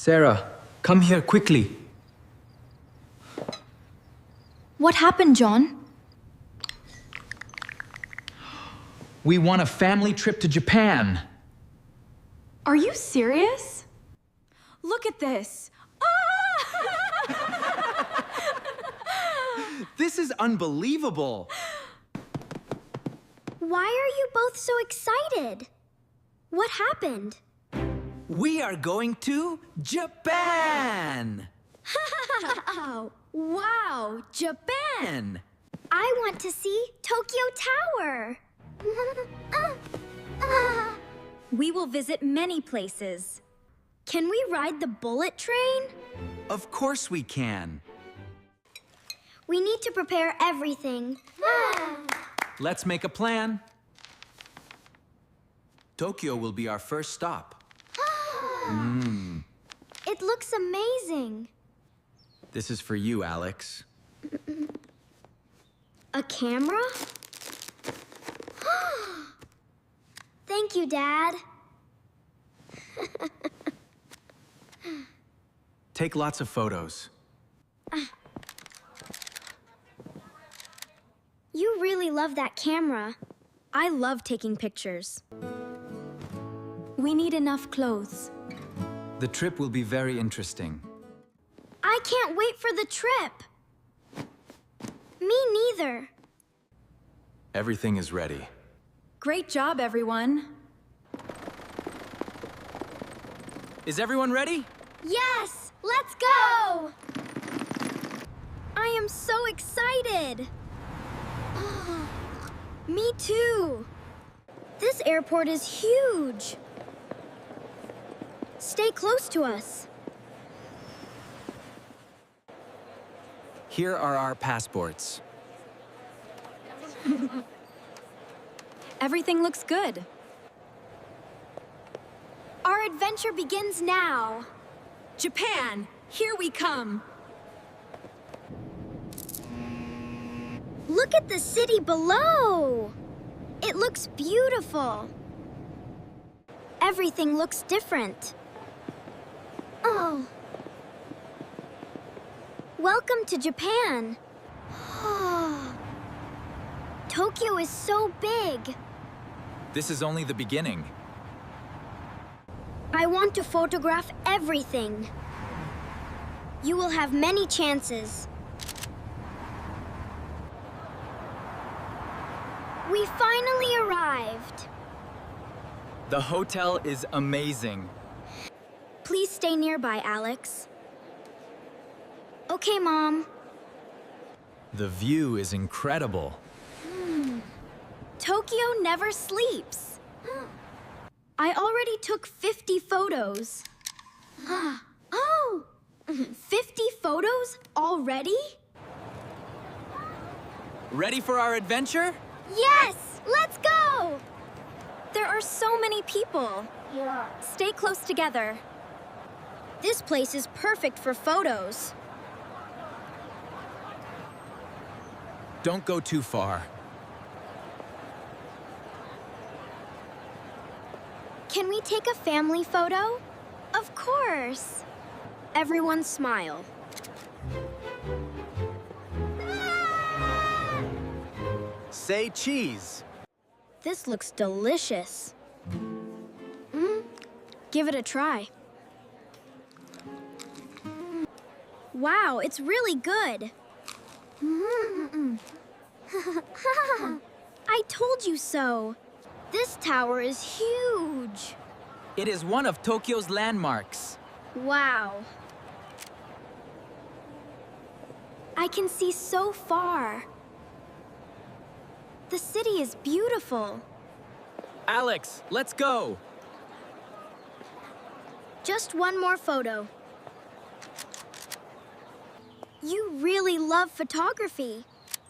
Sarah, come here quickly. What happened, John? We won a family trip to Japan. Are you serious? Look at this. This is unbelievable. Why are you both so excited? What happened? We are going to Japan! Wow, Japan! I want to see Tokyo Tower. We will visit many places. Can we ride the bullet train? Of course we can. We need to prepare everything. Let's make a plan. Tokyo will be our first stop. It looks amazing. This is for you, Alex. A camera? Thank you, Dad. Take lots of photos. You really love that camera. I love taking pictures. We need enough clothes. The trip will be very interesting. I can't wait for the trip. Me neither. Everything is ready. Great job, everyone. Is everyone ready? Yes, let's go! I am so excited. Me too. This airport is huge. Stay close to us. Here are our passports. Everything looks good. Our adventure begins now. Japan, here we come. Look at the city below. It looks beautiful. Everything looks different. Oh. Welcome to Japan. Tokyo is so big. This is only the beginning. I want to photograph everything. You will have many chances. We finally arrived. The hotel is amazing. Please stay nearby, Alex. Okay, Mom. The view is incredible. Tokyo never sleeps. I already took 50 photos. Oh! 50 photos already? Ready for our adventure? Yes! Let's go! There are so many people. Stay close together. This place is perfect for photos. Don't go too far. Can we take a family photo? Of course. Everyone smile. Say cheese. This looks delicious. Give it a try. Wow, it's really good. I told you so. This tower is huge. It is one of Tokyo's landmarks. Wow. I can see so far. The city is beautiful. Alex, let's go. Just one more photo. You really love photography.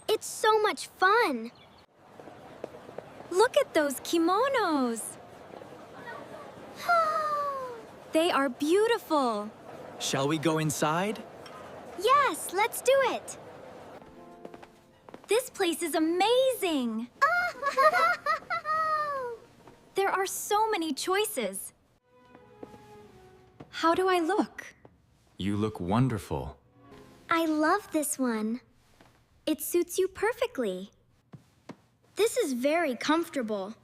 It's so much fun. Look at those kimonos. They are beautiful. Shall we go inside? Yes, let's do it. This place is amazing. There are so many choices. How do I look? You look wonderful. I love this one. It suits you perfectly. This is very comfortable.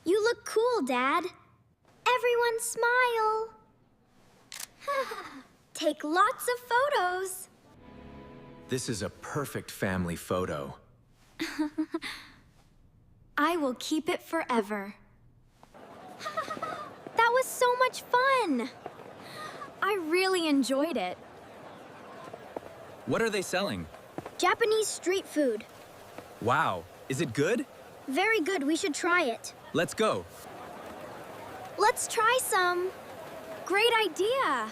You look cool, Dad. Everyone smile. Take lots of photos. This is a perfect family photo. I will keep it forever. That was so much fun. I really enjoyed it. What are they selling? Japanese street food. Wow, is it good? Very good, we should try it. Let's go. Let's try some. Great idea.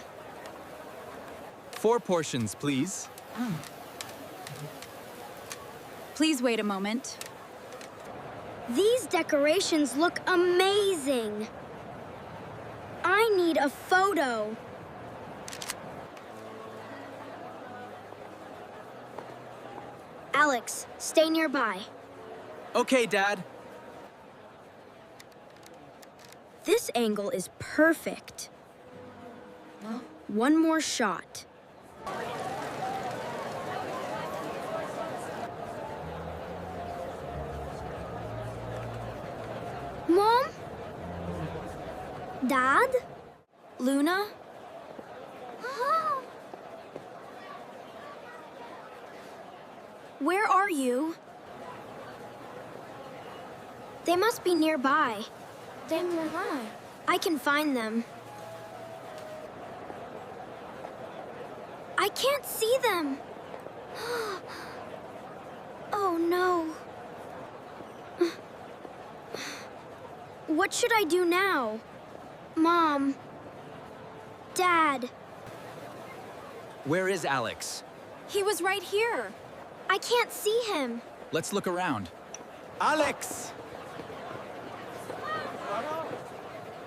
4 portions, please. Please wait a moment. These decorations look amazing. I need a photo. Alex, stay nearby. Okay, Dad. This angle is perfect. One more shot. Mom? Dad? Luna? Where are you? They must be nearby. I can find them. I can't see them. Oh no. What should I do now? Mom. Dad. Where is Alex? He was right here. I can't see him. Let's look around. Alex!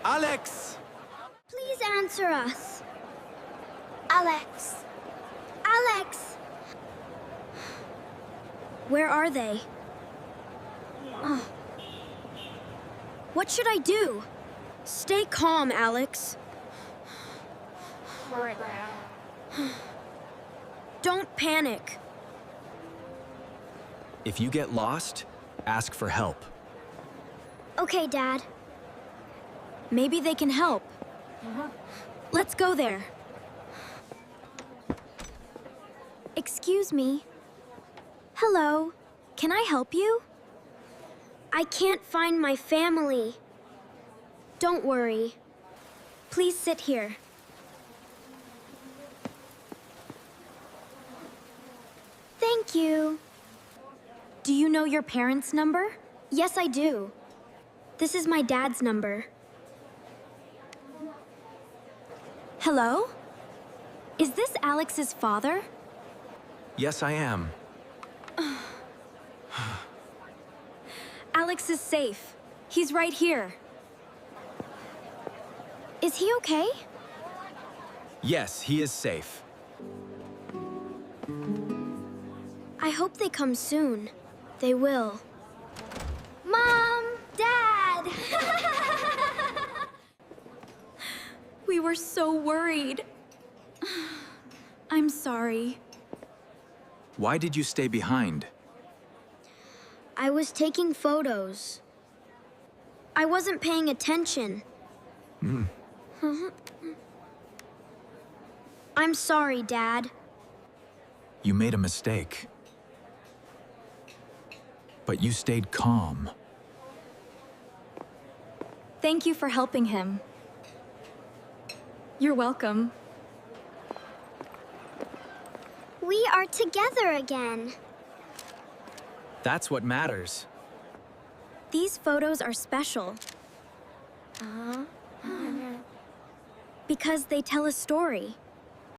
Alex! Please answer us. Alex. Alex! Where are they? Oh. What should I do? Stay calm, Alex. Don't panic. If you get lost, ask for help. Okay, Dad. Maybe they can help. Let's go there. Excuse me. Hello. Can I help you? I can't find my family. Don't worry. Please sit here. Thank you. Do you know your parents' number? Yes, I do. This is my dad's number. Hello? Is this Alex's father? Yes, I am. Alex is safe. He's right here. Is he okay? Yes, he is safe. I hope they come soon. They will. Mom! Dad! We were so worried. I'm sorry. Why did you stay behind? I was taking photos. I wasn't paying attention. I'm sorry, Dad. You made a mistake. But you stayed calm. Thank you for helping him. You're welcome. We are together again. That's what matters. These photos are special. Because they tell a story.